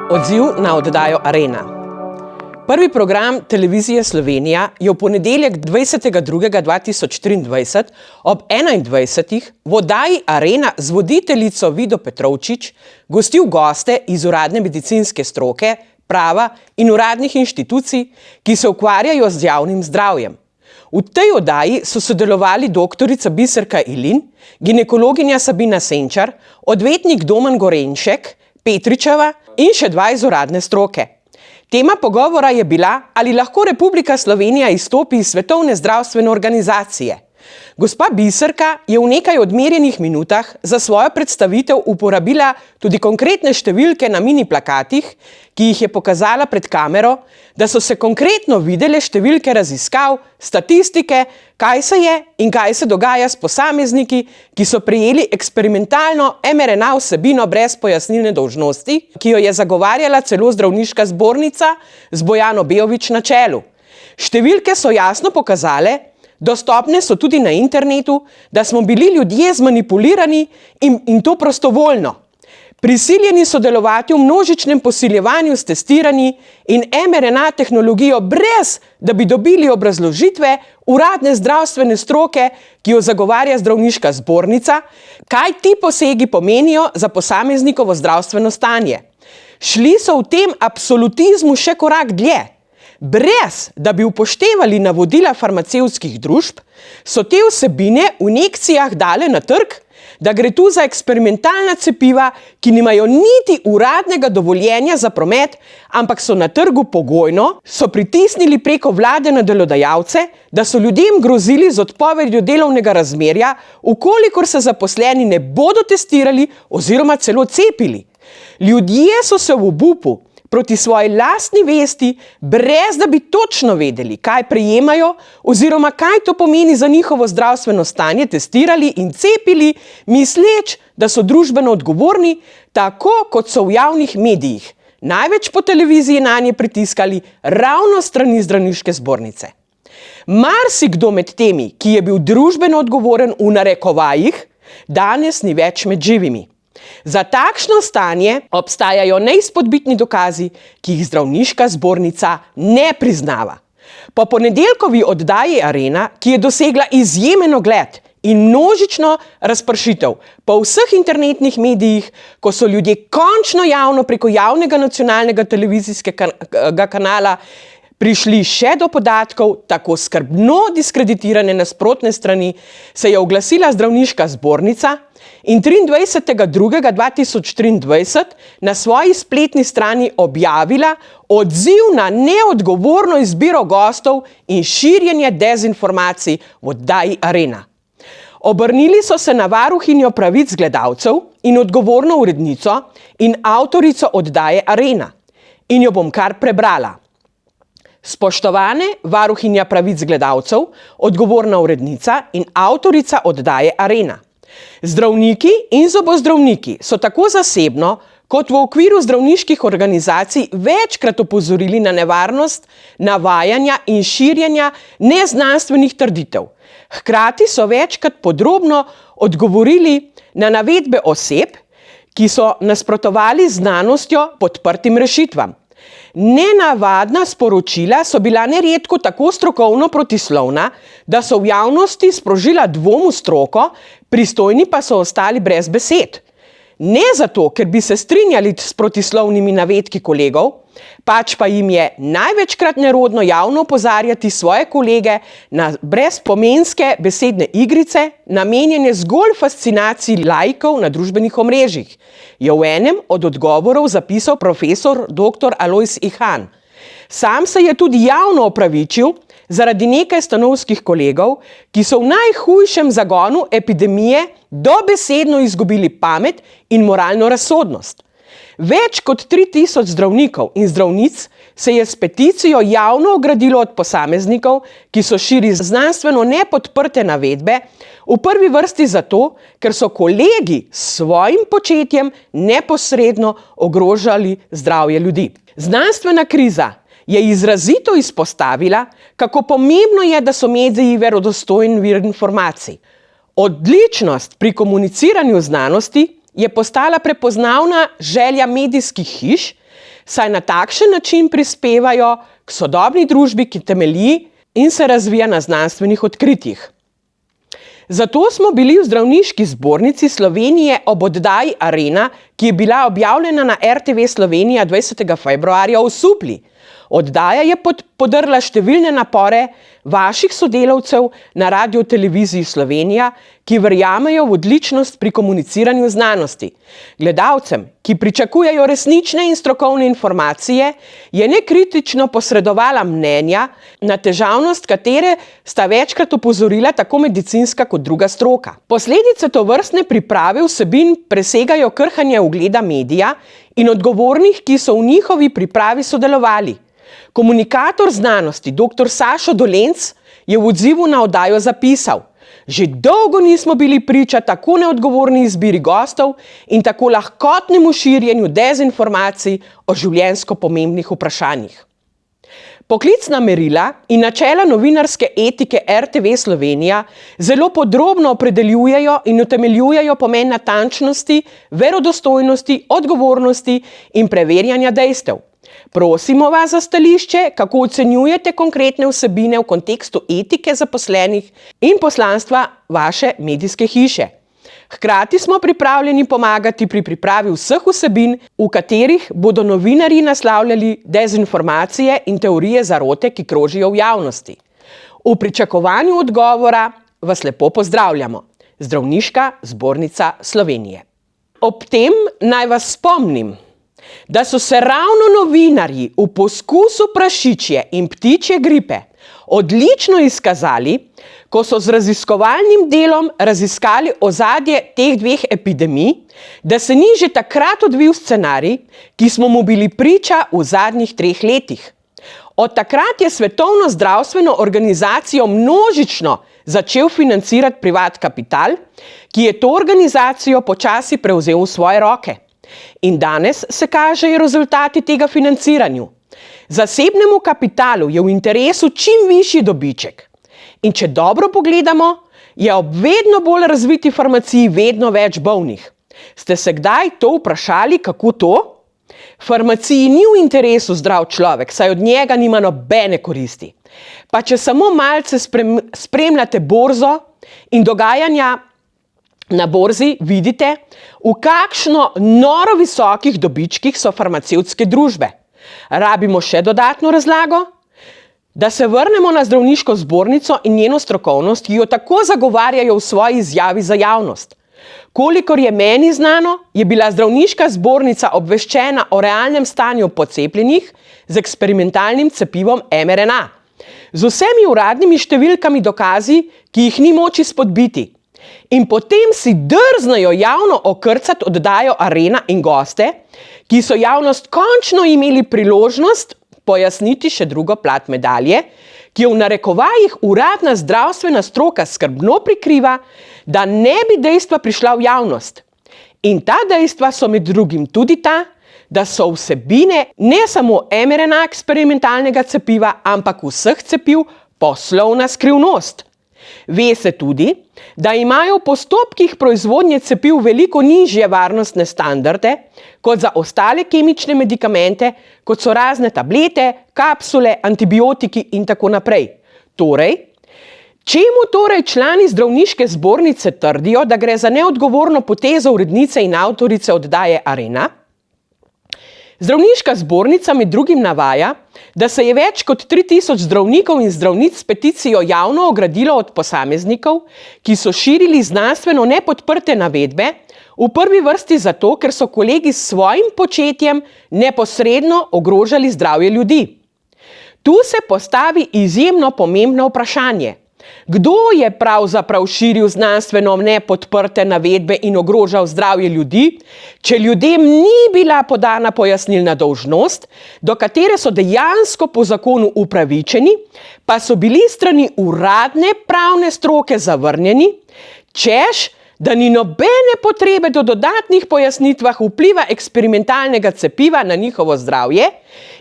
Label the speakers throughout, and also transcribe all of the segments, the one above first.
Speaker 1: Odziv na oddajo Arena. Prvi program Televizije Slovenija je v ponedeljek 20.2.2023 ob 21. v oddaji Arena z voditeljico Vido Petrovčič gostil goste iz uradne medicinske stroke, prava in uradnih inštitucij, ki se ukvarjajo z javnim zdravjem. V tej oddaji so sodelovali doktorica Biserka Ilin, ginekologinja Sabina Senčar, odvetnik Domen Gorenšek, Petričeva in še dva iz uradne stroke. Tema pogovora je bila, ali lahko Republika Slovenija izstopi iz Svetovne zdravstvene organizacije. Gospa Biserka je v nekaj odmerjenih minutah za svojo predstavitev uporabila tudi konkretne številke na mini plakatih, ki jih je pokazala pred kamero, da so se konkretno videle številke raziskav, statistike, kaj se je in kaj se dogaja s posamezniki, ki so prejeli eksperimentalno mRNA vsebino brez pojasnilne dolžnosti, ki jo je zagovarjala celo zdravniška zbornica z Bojano Beović na čelu. Številke so jasno pokazale, dostopne so tudi na internetu, da smo bili ljudje zmanipulirani in to prostovoljno. Prisiljeni sodelovati v množičnem posiljevanju s testiranji in mRNA tehnologijo brez, da bi dobili obrazložitve uradne zdravstvene stroke, ki jo zagovarja zdravniška zbornica, kaj ti posegi pomenijo za posameznikovo zdravstveno stanje. Šli so v tem absolutizmu še korak dlje. Brez, da bi upoštevali navodila farmacevtskih družb, so te vsebine v injekcijah dale na trg, da gre tu za eksperimentalna cepiva, ki nimajo niti uradnega dovoljenja za promet, ampak so na trgu pogojno, so pritisnili preko vlade na delodajalce, da so ljudem grozili z odpovedjo delovnega razmerja, ukolikor se zaposleni ne bodo testirali oziroma celo cepili. Ljudje so se v obupu proti svoji lastni vesti, brez da bi točno vedeli, kaj prejemajo oziroma kaj to pomeni za njihovo zdravstveno stanje, testirali in cepili, misleč, da so družbeno odgovorni, tako kot so v javnih medijih. Največ po televiziji nanje pritiskali ravno strani zdravniške zbornice. Marsikdo med temi, ki je bil družbeno odgovoren v narekovajih, danes ni več med živimi. Za takšno stanje obstajajo neizpodbitni dokazi, ki jih zdravniška zbornica ne priznava. Po ponedeljkovi oddaji Arena, ki je dosegla izjemen ogled in množično razpršitev po vseh internetnih medijih, ko so ljudje končno javno preko javnega nacionalnega televizijskega kanala prišli še do podatkov, tako skrbno diskreditirane nasprotne strani, se je oglasila zdravniška zbornica in 23.2.2023 na svoji spletni strani objavila odziv na neodgovorno izbiro gostov in širjenje dezinformacij v oddaji Arena. Obrnili so se na varuhinjo pravic gledalcev in odgovorno urednico in avtorico oddaje Arena. In jo bom kar prebrala. Spoštovane varuhinja pravic gledalcev, odgovorna urednica in avtorica oddaje Arena. Zdravniki in zobozdravniki so tako zasebno, kot v okviru zdravniških organizacij večkrat opozorili na nevarnost navajanja in širjenja neznanstvenih trditev. Hkrati so večkrat podrobno odgovorili na navedbe oseb, ki so nasprotovali znanostjo podprtim rešitvam. Nenavadna sporočila so bila neredko tako strokovno protislovna, da so v javnosti sprožila dvom v stroko, pristojni pa so ostali brez besed. Ne zato, ker bi se strinjali s protislovnimi navedki kolegov, pač pa jim je največkrat nerodno javno opozarjati svoje kolege na brezpomenske besedne igrice, namenjene zgolj fascinaciji laikov na družbenih omrežjih, je v enem od odgovorov zapisal profesor dr. Alojz Ihan. Sam se je tudi javno opravičil zaradi nekaj stanovskih kolegov, ki so v najhujšem zagonu epidemije dobesedno izgubili pamet in moralno razsodnost. Več kot 3000 zdravnikov in zdravnic se je s peticijo javno ogradilo od posameznikov, ki so širili znanstveno nepodprte navedbe, v prvi vrsti zato, ker so kolegi s svojim početjem neposredno ogrožali zdravje ljudi. Znanstvena kriza je izrazito izpostavila, kako pomembno je, da so mediji verodostojen vir informacij. Odličnost pri komuniciranju znanosti je postala prepoznavna želja medijskih hiš, saj na takšen način prispevajo k sodobni družbi, ki temelji in se razvija na znanstvenih odkritjih. Zato smo bili v Zdravniški zbornici Slovenije ob oddaji Arena, ki je bila objavljena na RTV Slovenija 20. februarja, osupli. Oddaja je podrla številne napore vaših sodelavcev na Radioteleviziji Slovenija, ki verjamejo v odličnost pri komuniciranju znanosti. Gledalcem, ki pričakujejo resnične in strokovne informacije, je nekritično posredovala mnenja, na težavnost katere sta večkrat opozorila tako medicinska kot druga stroka. Posledice tovrstne priprave vsebin presegajo krhanje ugleda medija in odgovornih, ki so v njihovi pripravi sodelovali. Komunikator znanosti dr. Sašo Dolenc je v odzivu na oddajo zapisal: "Že dolgo nismo bili priča tako neodgovorni izbiri gostov in tako lahkotnemu širjenju dezinformacij o življenjsko pomembnih vprašanjih." Poklicna merila in načela novinarske etike RTV Slovenija zelo podrobno opredeljujejo in utemeljujejo pomen natančnosti, verodostojnosti, odgovornosti in preverjanja dejstev. Prosimo vas za stališče, kako ocenjujete konkretne vsebine v kontekstu etike zaposlenih in poslanstva vaše medijske hiše. Hkrati smo pripravljeni pomagati pri pripravi vseh vsebin, v katerih bodo novinarji naslavljali dezinformacije in teorije zarote, ki krožijo v javnosti. V pričakovanju odgovora vas lepo pozdravljamo. Zdravniška zbornica Slovenije. Ob tem naj vas spomnim, da so se ravno novinarji v poskusu prašičje in ptičje gripe odlično izkazali, ko so z raziskovalnim delom raziskali ozadje teh dveh epidemij, da se ni že takrat odvil scenarij, ki smo mu bili priča v zadnjih 3 letih. Od takrat je Svetovno zdravstveno organizacijo množično začel financirati privat kapital, ki je to organizacijo počasi prevzel v svoje roke. In danes se kažejo rezultati tega financiranju. Zasebnemu kapitalu je v interesu čim višji dobiček. In če dobro pogledamo, je ob vedno bolj razviti farmaciji vedno več bolnih. Ste se kdaj to vprašali, kako to? Farmaciji ni v interesu zdrav človek, saj od njega nima nobene koristi. Pa če samo malce spremljate borzo in dogajanja na borzi, vidite, v kakšno noro visokih dobičkih so farmacevtske družbe. Rabimo še dodatno razlago? Da se vrnemo na Zdravniško zbornico in njeno strokovnost, ki jo tako zagovarjajo v svoji izjavi za javnost. Kolikor je meni znano, je bila Zdravniška zbornica obveščena o realnem stanju pocepljenih z eksperimentalnim cepivom mRNA. Z vsemi uradnimi številkami dokazi, ki jih ni moč izpodbiti. In potem si drznajo javno okrcati oddajo Arena in goste, ki so javnost končno imeli priložnost pojasniti še drugo plat medalje, ki jo v narekovajih uradna zdravstvena stroka skrbno prikriva, da ne bi dejstva prišla v javnost. In ta dejstva so med drugim tudi ta, da so vsebine ne samo mRNA eksperimentalnega cepiva, ampak vseh cepiv poslovna skrivnost. Ve se tudi, da imajo v postopkih proizvodnje cepiv veliko nižje varnostne standarde kot za ostale kemične medikamente, kot so razne tablete, kapsule, antibiotiki in tako naprej. Čemu torej člani Zdravniške zbornice trdijo, da gre za neodgovorno potezo urednice in avtorice oddaje Arena? Zdravniška zbornica med drugim navaja, da se je več kot 3000 zdravnikov in zdravnic s peticijo javno ogradilo od posameznikov, ki so širili znanstveno nepodprte navedbe, v prvi vrsti zato, ker so kolegi s svojim početjem neposredno ogrožali zdravje ljudi. Tu se postavi izjemno pomembno vprašanje. Kdo je pravzaprav širil znanstveno nepodprte navedbe in ogrožal zdravje ljudi, če ljudem ni bila podana pojasnilna dolžnost, do katere so dejansko po zakonu upravičeni, pa so bili strani uradne pravne stroke zavrnjeni, češ, da ni nobene potrebe do dodatnih pojasnitvah vpliva eksperimentalnega cepiva na njihovo zdravje,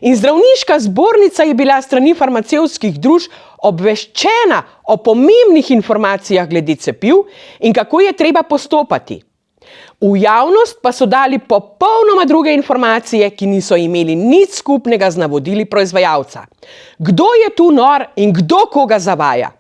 Speaker 1: in Zdravniška zbornica je bila strani farmacevtskih družb obveščena o pomembnih informacijah glede cepiv in kako je treba postopati. V javnost pa so dali popolnoma druge informacije, ki niso imeli nič skupnega z navodili proizvajalca. Kdo je tu nor in kdo koga zavaja?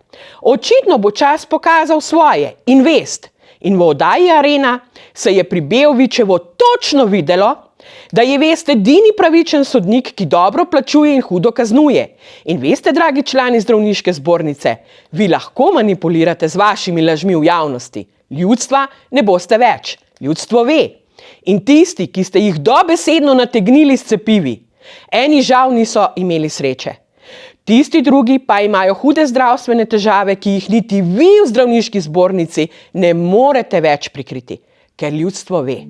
Speaker 1: Očitno bo čas pokazal svoje in vest. In v oddaji Arena se je pri Beovićevo točno videlo, da je Vest edini pravičen sodnik, ki dobro plačuje in hudo kaznuje. In veste, dragi člani zdravniške zbornice, vi lahko manipulirate z vašimi lažmi v javnosti. Ljudstva ne boste več. Ljudstvo ve. In tisti, ki ste jih dobesedno nategnili s cepivi, eni žal niso imeli sreče. Tisti drugi pa imajo hude zdravstvene težave, ki jih niti vi v zdravniški zbornici ne morete več prikriti, ker ljudstvo ve.